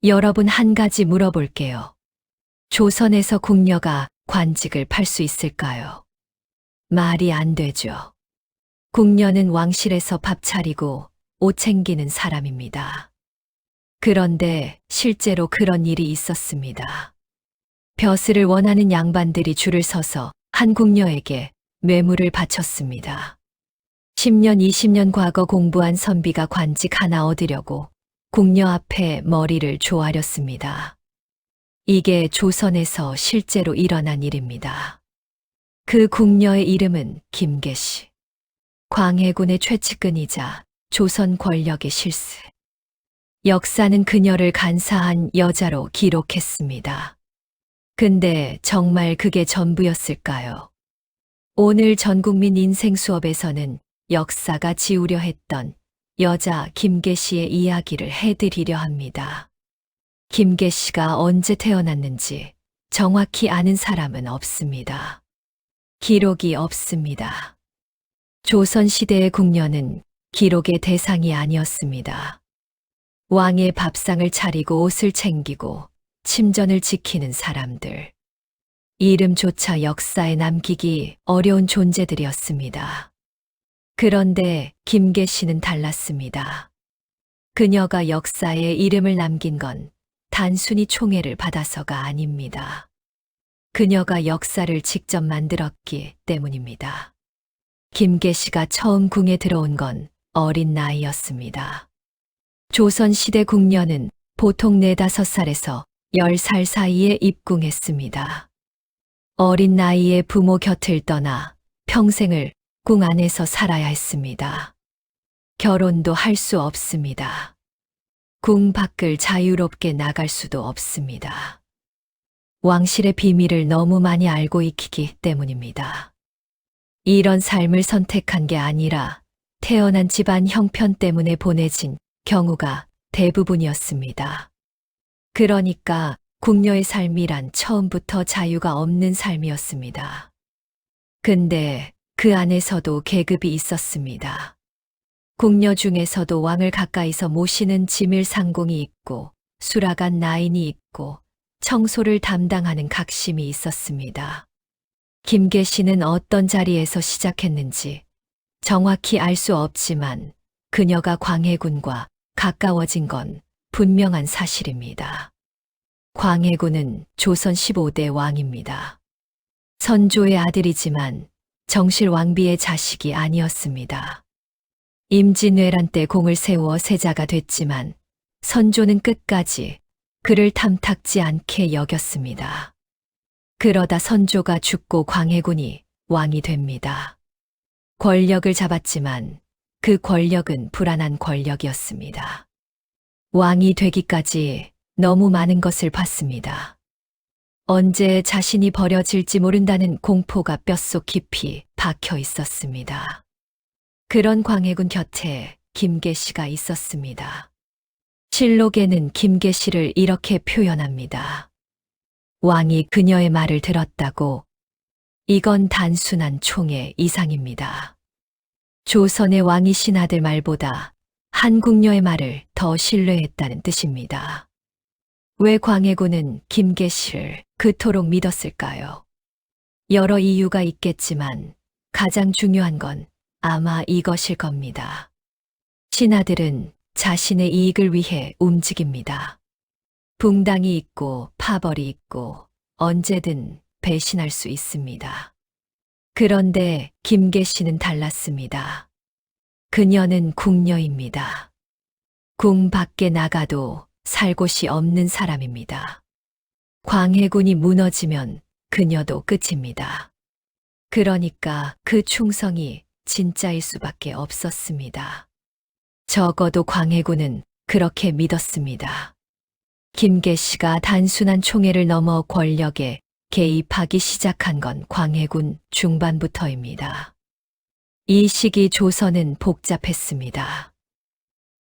여러분 한 가지 물어볼게요. 조선에서 궁녀가 관직을 팔 수 있을까요? 말이 안 되죠. 궁녀는 왕실에서 밥 차리고 옷 챙기는 사람입니다. 그런데 실제로 그런 일이 있었습니다. 벼슬을 원하는 양반들이 줄을 서서 한 궁녀에게 뇌물을 바쳤습니다. 10년, 20년 과거 공부한 선비가 관직 하나 얻으려고 궁녀 앞에 머리를 조아렸습니다. 이게 조선에서 실제로 일어난 일입니다. 그 궁녀의 이름은 김계시. 광해군의 최측근이자 조선 권력의 실세. 역사는 그녀를 간사한 여자로 기록했습니다. 근데 정말 그게 전부였을까요? 오늘 전국민 인생 수업에서는 역사가 지우려 했던 여자 김계시의 이야기를 해드리려 합니다. 김계시가 언제 태어났는지 정확히 아는 사람은 없습니다. 기록이 없습니다. 조선시대의 궁녀는 기록의 대상이 아니었습니다. 왕의 밥상을 차리고 옷을 챙기고 침전을 지키는 사람들. 이름조차 역사에 남기기 어려운 존재들이었습니다. 그런데 김계시는 달랐습니다. 그녀가 역사에 이름을 남긴 건 단순히 총애를 받아서가 아닙니다. 그녀가 역사를 직접 만들었기 때문입니다. 김계시가 처음 궁에 들어온 건 어린 나이였습니다. 조선시대 궁녀는 보통 4~5살에서 10살 사이에 입궁했습니다. 어린 나이에 부모 곁을 떠나 평생을 궁 안에서 살아야 했습니다. 결혼도 할 수 없습니다. 궁 밖을 자유롭게 나갈 수도 없습니다. 왕실의 비밀을 너무 많이 알고 있기 때문입니다. 이런 삶을 선택한 게 아니라 태어난 집안 형편 때문에 보내진 경우가 대부분이었습니다. 그러니까 궁녀의 삶이란 처음부터 자유가 없는 삶이었습니다. 근데 그 안에서도 계급이 있었습니다. 궁녀 중에서도 왕을 가까이서 모시는 지밀상공이 있고 수라간 나인이 있고 청소를 담당하는 각심이 있었습니다. 김계시는 어떤 자리에서 시작했는지 정확히 알 수 없지만 그녀가 광해군과 가까워진 건 분명한 사실입니다. 광해군은 조선 15대 왕입니다. 선조의 아들이지만 정실 왕비의 자식이 아니었습니다. 임진왜란 때 공을 세워 세자가 됐지만 선조는 끝까지 그를 탐탁지 않게 여겼습니다. 그러다 선조가 죽고 광해군이 왕이 됩니다. 권력을 잡았지만 그 권력은 불안한 권력이었습니다. 왕이 되기까지 너무 많은 것을 봤습니다. 언제 자신이 버려질지 모른다는 공포가 뼛속 깊이 박혀 있었습니다. 그런 광해군 곁에 김계시가 있었습니다. 실록에는 김계시를 이렇게 표현합니다. 왕이 그녀의 말을 들었다고. 이건 단순한 총의 이상입니다. 조선의 왕이 신하들 말보다 한 궁녀의 말을 더 신뢰했다는 뜻입니다. 왜 광해군은 김계시를 그토록 믿었을까요? 여러 이유가 있겠지만 가장 중요한 건 아마 이것일 겁니다. 신하들은 자신의 이익을 위해 움직입니다. 붕당이 있고 파벌이 있고 언제든 배신할 수 있습니다. 그런데 김계시는 달랐습니다. 그녀는 궁녀입니다. 궁 밖에 나가도 살 곳이 없는 사람입니다. 광해군이 무너지면 그녀도 끝입니다. 그러니까 그 충성이 진짜일 수밖에 없었습니다. 적어도 광해군은 그렇게 믿었습니다. 김계시가 단순한 총애를 넘어 권력에 개입하기 시작한 건 광해군 중반부터입니다. 이 시기 조선은 복잡했습니다.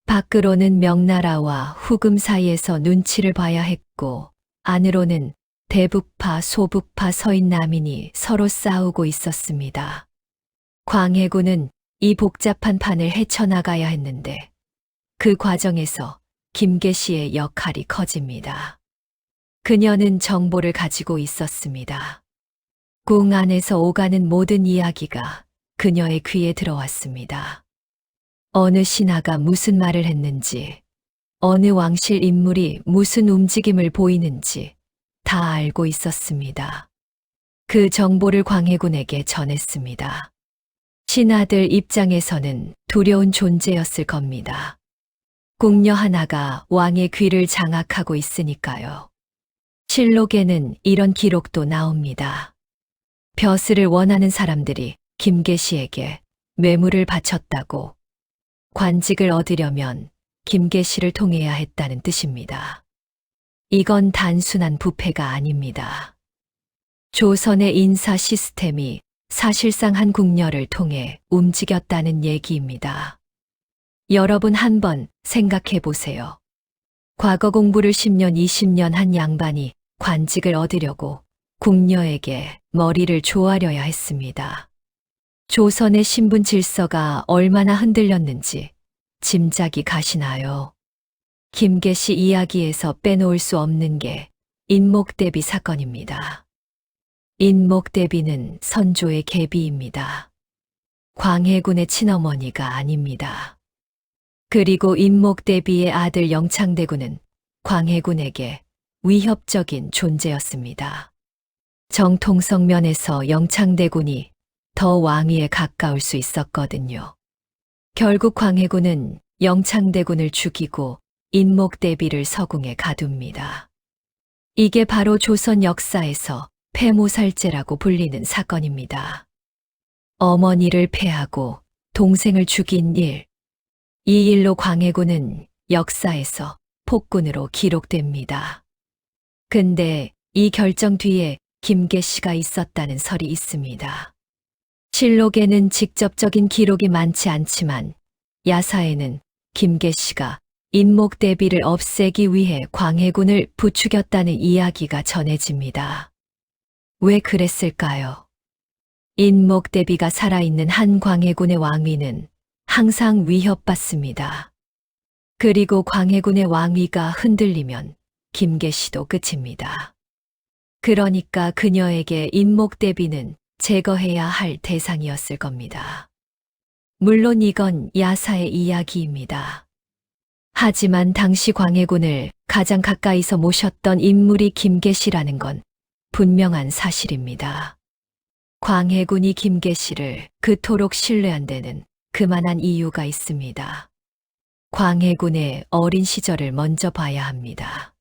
밖으로는 명나라와 후금 사이에서 눈치를 봐야 했고 안으로는 대북파, 소북파, 서인남인이 서로 싸우고 있었습니다. 광해군은 이 복잡한 판을 헤쳐나가야 했는데 그 과정에서 김계시의 역할이 커집니다. 그녀는 정보를 가지고 있었습니다. 궁 안에서 오가는 모든 이야기가 그녀의 귀에 들어왔습니다. 어느 신하가 무슨 말을 했는지, 어느 왕실 인물이 무슨 움직임을 보이는지 다 알고 있었습니다. 그 정보를 광해군에게 전했습니다. 신하들 입장에서는 두려운 존재였을 겁니다. 궁녀 하나가 왕의 귀를 장악하고 있으니까요. 실록에는 이런 기록도 나옵니다. 벼슬을 원하는 사람들이 김계시에게 뇌물을 바쳤다고, 관직을 얻으려면 김계시를 통해야 했다는 뜻입니다. 이건 단순한 부패가 아닙니다. 조선의 인사 시스템이 사실상 한 궁녀를 통해 움직였다는 얘기입니다. 여러분 한번 생각해 보세요. 과거 공부를 10년, 20년 한 양반이 관직을 얻으려고 궁녀에게 머리를 조아려야 했습니다. 조선의 신분 질서가 얼마나 흔들렸는지 짐작이 가시나요? 김계시 이야기에서 빼놓을 수 없는 게 인목대비 사건입니다. 인목대비는 선조의 계비입니다. 광해군의 친어머니가 아닙니다. 그리고 인목대비의 아들 영창대군은 광해군에게 위협적인 존재였습니다. 정통성 면에서 영창대군이 더 왕위에 가까울 수 있었거든요. 결국 광해군은 영창대군을 죽이고 인목대비를 서궁에 가둡니다. 이게 바로 조선 역사에서 폐모살제라고 불리는 사건입니다. 어머니를 패하고 동생을 죽인 일, 이 일로 광해군은 역사에서 폭군으로 기록됩니다. 근데 이 결정 뒤에 김계시가 있었다는 설이 있습니다. 실록에는 직접적인 기록이 많지 않지만 야사에는 김계시가 인목대비를 없애기 위해 광해군을 부추겼다는 이야기가 전해집니다. 왜 그랬을까요? 인목대비가 살아있는 한 광해군의 왕위는 항상 위협받습니다. 그리고 광해군의 왕위가 흔들리면 김계시도 끝입니다. 그러니까 그녀에게 인목대비는 제거해야 할 대상이었을 겁니다. 물론 이건 야사의 이야기입니다. 하지만 당시 광해군을 가장 가까이서 모셨던 인물이 김계시라는 건 분명한 사실입니다. 광해군이 김계시를 그토록 신뢰한 데는 그만한 이유가 있습니다. 광해군의 어린 시절을 먼저 봐야 합니다.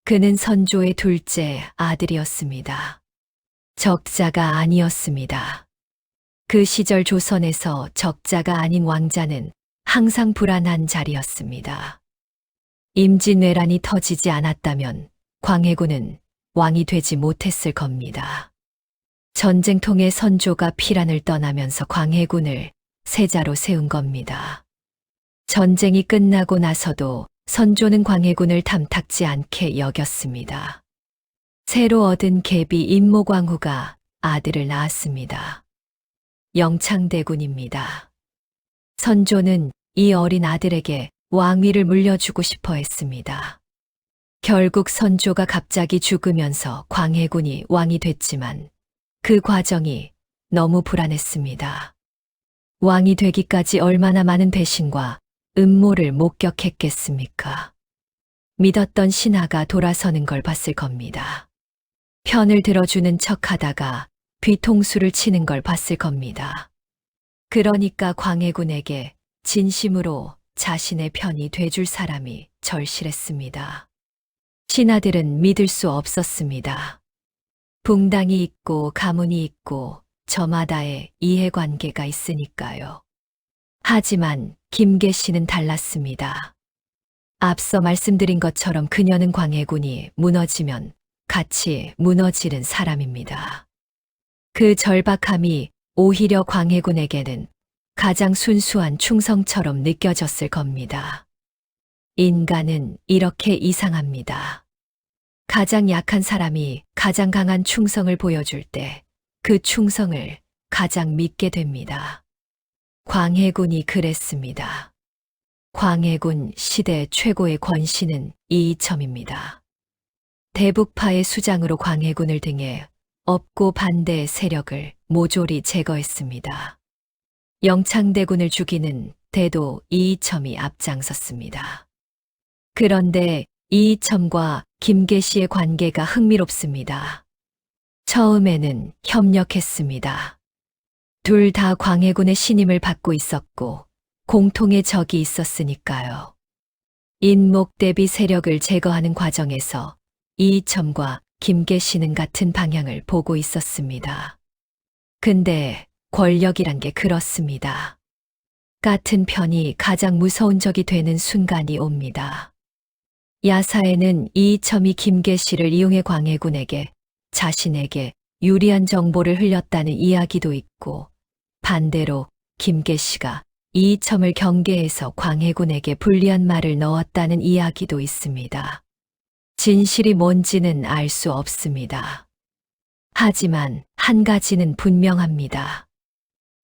그는 선조의 둘째 아들이었습니다. 적자가 아니었습니다. 그 시절 조선에서 적자가 아닌 왕자는 항상 불안한 자리였습니다. 임진왜란이 터지지 않았다면 광해군은 왕이 되지 못했을 겁니다. 전쟁통에 선조가 피란을 떠나면서 광해군을 세자로 세운 겁니다. 전쟁이 끝나고 나서도 선조는 광해군을 탐탁지 않게 여겼습니다. 새로 얻은 계비 임모광후가 아들을 낳았습니다. 영창대군입니다. 선조는 이 어린 아들에게 왕위를 물려주고 싶어 했습니다. 결국 선조가 갑자기 죽으면서 광해군이 왕이 됐지만 그 과정이 너무 불안했습니다. 왕이 되기까지 얼마나 많은 배신과 음모를 목격했겠습니까? 믿었던 신하가 돌아서는 걸 봤을 겁니다. 편을 들어주는 척하다가 뒤통수를 치는 걸 봤을 겁니다. 그러니까 광해군에게 진심으로 자신의 편이 돼줄 사람이 절실했습니다. 신하들은 믿을 수 없었습니다. 붕당이 있고 가문이 있고 저마다의 이해관계가 있으니까요. 하지만 김계시는 달랐습니다. 앞서 말씀드린 것처럼 그녀는 광해군이 무너지면 같이 무너지는 사람입니다. 그 절박함이 오히려 광해군에게는 가장 순수한 충성처럼 느껴졌을 겁니다. 인간은 이렇게 이상합니다. 가장 약한 사람이 가장 강한 충성을 보여줄 때 그 충성을 가장 믿게 됩니다. 광해군이 그랬습니다. 광해군 시대 최고의 권신은 이이첨입니다. 대북파의 수장으로 광해군을 등에 업고 반대 세력을 모조리 제거했습니다. 영창대군을 죽이는 대도 이이첨이 앞장섰습니다. 그런데 이이첨과 김계시의 관계가 흥미롭습니다. 처음에는 협력했습니다. 둘 다 광해군의 신임을 받고 있었고 공통의 적이 있었으니까요. 인목 대비 세력을 제거하는 과정에서 이이첨과 김계시는 같은 방향을 보고 있었습니다. 근데 권력이란 게 그렇습니다. 같은 편이 가장 무서운 적이 되는 순간이 옵니다. 야사에는 이이첨이 김계시를 이용해 광해군에게 자신에게 유리한 정보를 흘렸다는 이야기도 있고, 반대로 김계시가 이이첨을 경계해서 광해군에게 불리한 말을 넣었다는 이야기도 있습니다. 진실이 뭔지는 알 수 없습니다. 하지만 한 가지는 분명합니다.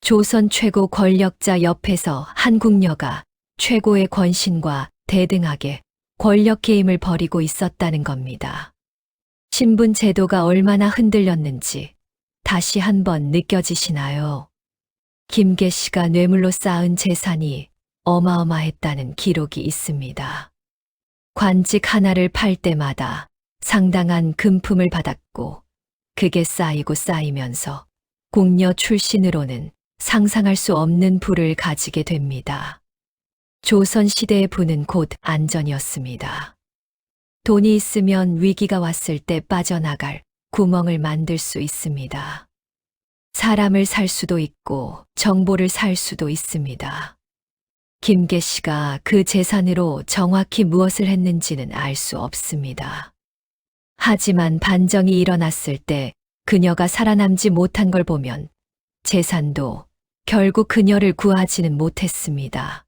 조선 최고 권력자 옆에서 한국녀가 최고의 권신과 대등하게 권력 게임을 벌이고 있었다는 겁니다. 신분 제도가 얼마나 흔들렸는지 다시 한번 느껴지시나요? 김계시가 뇌물로 쌓은 재산이 어마어마했다는 기록이 있습니다. 관직 하나를 팔 때마다 상당한 금품을 받았고, 그게 쌓이고 쌓이면서 궁녀 출신으로는 상상할 수 없는 부를 가지게 됩니다. 조선시대의 부는 곧 안전이었습니다. 돈이 있으면 위기가 왔을 때 빠져나갈 구멍을 만들 수 있습니다. 사람을 살 수도 있고 정보를 살 수도 있습니다. 김계시가 그 재산으로 정확히 무엇을 했는지는 알 수 없습니다. 하지만 반정이 일어났을 때 그녀가 살아남지 못한 걸 보면 재산도 결국 그녀를 구하지는 못했습니다.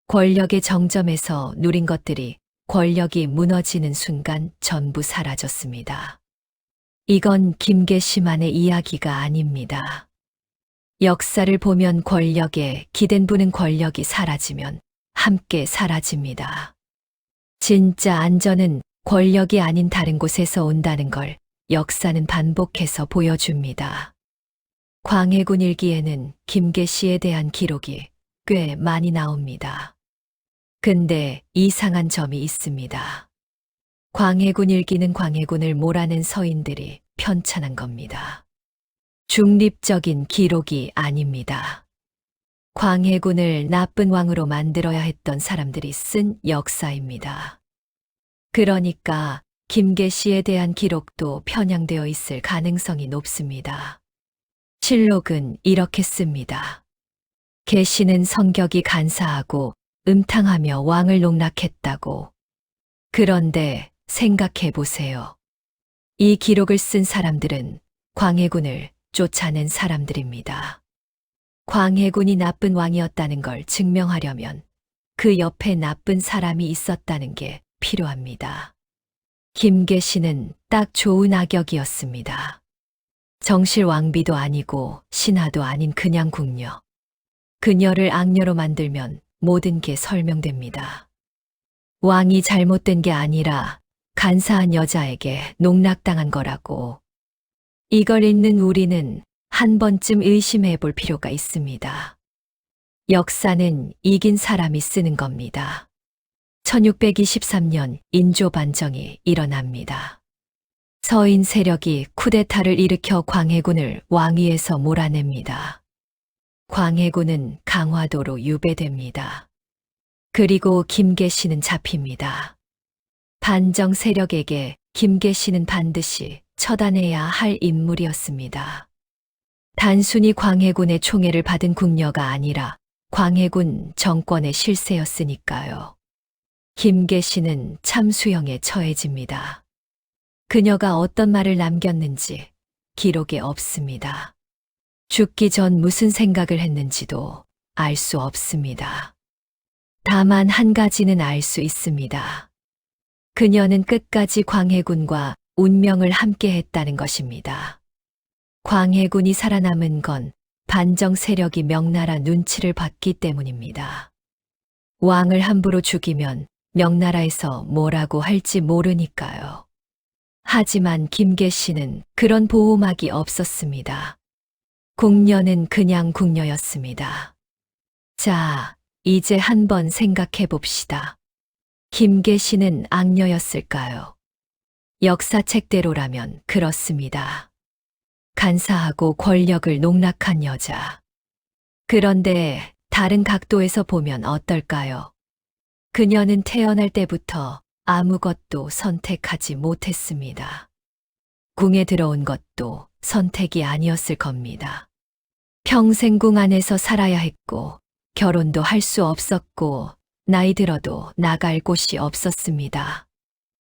권력의 정점에서 누린 것들이 권력이 무너지는 순간 전부 사라졌습니다. 이건 김계시만의 이야기가 아닙니다. 역사를 보면 권력에 기댄 부는 권력이 사라지면 함께 사라집니다. 진짜 안전은 권력이 아닌 다른 곳에서 온다는 걸 역사는 반복해서 보여줍니다. 광해군 일기에는 김계시에 대한 기록이 꽤 많이 나옵니다. 근데 이상한 점이 있습니다. 광해군 일기는 광해군을 몰아낸 서인들이 편찬한 겁니다. 중립적인 기록이 아닙니다. 광해군을 나쁜 왕으로 만들어야 했던 사람들이 쓴 역사입니다. 그러니까 김계시에 대한 기록도 편향되어 있을 가능성이 높습니다. 실록은 이렇게 씁니다. 계시는 성격이 간사하고 음탕하며 왕을 농락했다고. 그런데 생각해 보세요. 이 기록을 쓴 사람들은 광해군을 쫓아낸 사람들입니다. 광해군이 나쁜 왕이었다는 걸 증명하려면 그 옆에 나쁜 사람이 있었다는 게 필요합니다. 김계시는 딱 좋은 악역이었습니다. 정실왕비도 아니고 신하도 아닌 그냥 궁녀. 그녀를 악녀로 만들면 모든 게 설명됩니다. 왕이 잘못된 게 아니라 간사한 여자에게 농락당한 거라고. 이걸 읽는 우리는 한 번쯤 의심해 볼 필요가 있습니다. 역사는 이긴 사람이 쓰는 겁니다. 1623년 인조 반정이 일어납니다. 서인 세력이 쿠데타를 일으켜 광해군을 왕위에서 몰아냅니다. 광해군은 강화도로 유배됩니다. 그리고 김계시는 잡힙니다. 반정 세력에게 김계시는 반드시 처단해야 할 인물이었습니다. 단순히 광해군의 총애를 받은 궁녀가 아니라 광해군 정권의 실세였으니까요. 김계시는 참수형에 처해집니다. 그녀가 어떤 말을 남겼는지 기록에 없습니다. 죽기 전 무슨 생각을 했는지도 알 수 없습니다. 다만 한 가지는 알 수 있습니다. 그녀는 끝까지 광해군과 운명을 함께 했다는 것입니다. 광해군이 살아남은 건 반정 세력이 명나라 눈치를 봤기 때문입니다. 왕을 함부로 죽이면 명나라에서 뭐라고 할지 모르니까요. 하지만 김계 씨는 그런 보호막이 없었습니다. 궁녀는 그냥 궁녀였습니다. 자, 이제 한번 생각해 봅시다. 김계 씨는 악녀였을까요? 역사책대로라면 그렇습니다. 간사하고 권력을 농락한 여자. 그런데 다른 각도에서 보면 어떨까요? 그녀는 태어날 때부터 아무것도 선택하지 못했습니다. 궁에 들어온 것도 선택이 아니었을 겁니다. 평생 궁 안에서 살아야 했고, 결혼도 할 수 없었고, 나이 들어도 나갈 곳이 없었습니다.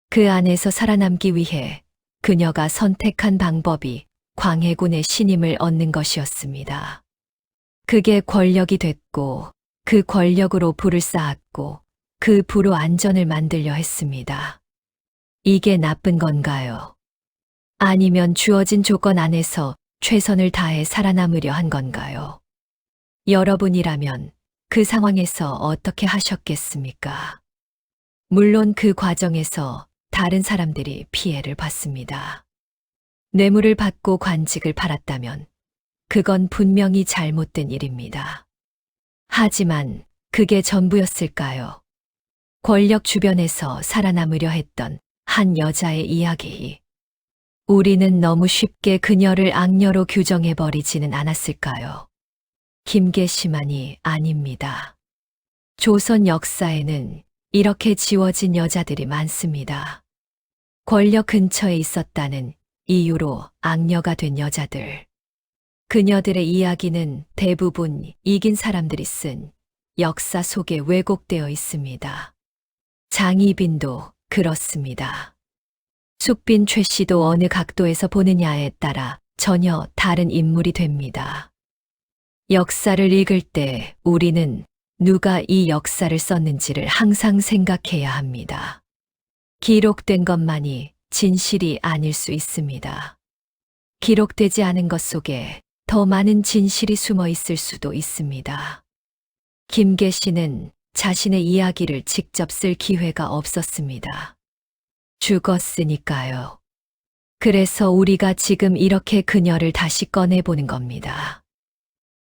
그 안에서 살아남기 위해 그녀가 선택한 방법이 광해군의 신임을 얻는 것이었습니다. 그게 권력이 됐고, 그 권력으로 부를 쌓았고, 그 부로 안전을 만들려 했습니다. 이게 나쁜 건가요? 아니면 주어진 조건 안에서 최선을 다해 살아남으려 한 건가요? 여러분이라면 그 상황에서 어떻게 하셨겠습니까? 물론 그 과정에서 다른 사람들이 피해를 봤습니다. 뇌물을 받고 관직을 팔았다면 그건 분명히 잘못된 일입니다. 하지만 그게 전부였을까요? 권력 주변에서 살아남으려 했던 한 여자의 이야기. 우리는 너무 쉽게 그녀를 악녀로 규정해버리지는 않았을까요? 김계시만이 아닙니다. 조선 역사에는 이렇게 지워진 여자들이 많습니다. 권력 근처에 있었다는 이유로 악녀가 된 여자들. 그녀들의 이야기는 대부분 이긴 사람들이 쓴 역사 속에 왜곡되어 있습니다. 장희빈도 그렇습니다. 숙빈 최 씨도 어느 각도에서 보느냐에 따라 전혀 다른 인물이 됩니다. 역사를 읽을 때 우리는 누가 이 역사를 썼는지를 항상 생각해야 합니다. 기록된 것만이 진실이 아닐 수 있습니다. 기록되지 않은 것 속에 더 많은 진실이 숨어 있을 수도 있습니다. 김계 씨는 자신의 이야기를 직접 쓸 기회가 없었습니다. 죽었으니까요. 그래서 우리가 지금 이렇게 그녀를 다시 꺼내보는 겁니다.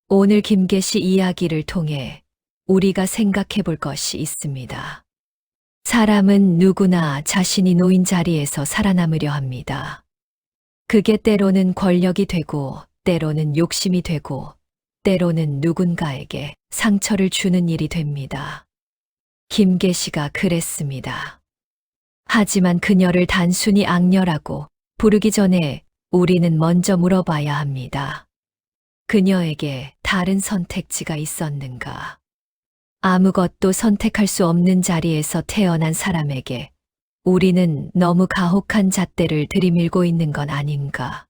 오늘 김계 씨 이야기를 통해 우리가 생각해 볼 것이 있습니다. 사람은 누구나 자신이 놓인 자리에서 살아남으려 합니다. 그게 때로는 권력이 되고, 때로는 욕심이 되고, 때로는 누군가에게 상처를 주는 일이 됩니다. 김계 씨가 그랬습니다. 하지만 그녀를 단순히 악녀라고 부르기 전에 우리는 먼저 물어봐야 합니다. 그녀에게 다른 선택지가 있었는가? 아무것도 선택할 수 없는 자리에서 태어난 사람에게 우리는 너무 가혹한 잣대를 들이밀고 있는 건 아닌가?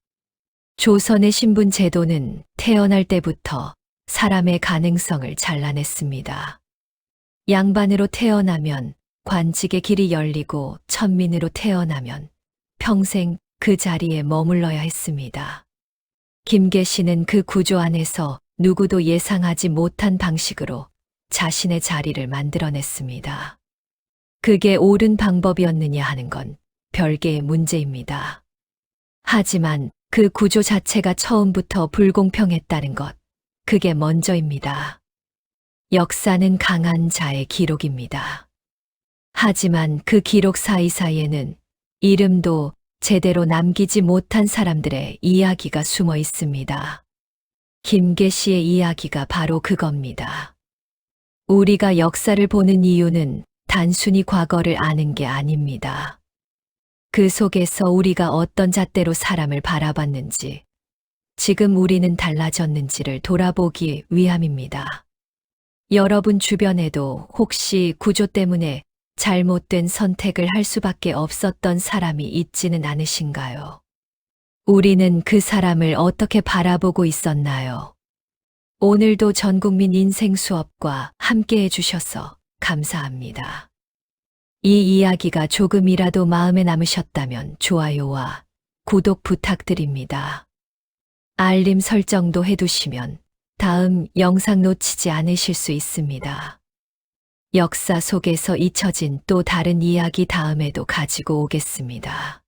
조선의 신분 제도는 태어날 때부터 사람의 가능성을 잘라냈습니다. 양반으로 태어나면 관직의 길이 열리고 천민으로 태어나면 평생 그 자리에 머물러야 했습니다. 김계 씨는 그 구조 안에서 누구도 예상하지 못한 방식으로 자신의 자리를 만들어냈습니다. 그게 옳은 방법이었느냐 하는 건 별개의 문제입니다. 하지만 그 구조 자체가 처음부터 불공평했다는 것, 그게 먼저입니다. 역사는 강한 자의 기록입니다. 하지만 그 기록 사이사이에는 이름도 제대로 남기지 못한 사람들의 이야기가 숨어 있습니다. 김계 씨의 이야기가 바로 그겁니다. 우리가 역사를 보는 이유는 단순히 과거를 아는 게 아닙니다. 그 속에서 우리가 어떤 잣대로 사람을 바라봤는지, 지금 우리는 달라졌는지를 돌아보기 위함입니다. 여러분 주변에도 혹시 구조 때문에 잘못된 선택을 할 수밖에 없었던 사람이 있지는 않으신가요? 우리는 그 사람을 어떻게 바라보고 있었나요? 오늘도 전국민 인생 수업과 함께 해주셔서 감사합니다. 이 이야기가 조금이라도 마음에 남으셨다면 좋아요와 구독 부탁드립니다. 알림 설정도 해두시면 다음 영상 놓치지 않으실 수 있습니다. 역사 속에서 잊혀진 또 다른 이야기 다음에도 가지고 오겠습니다.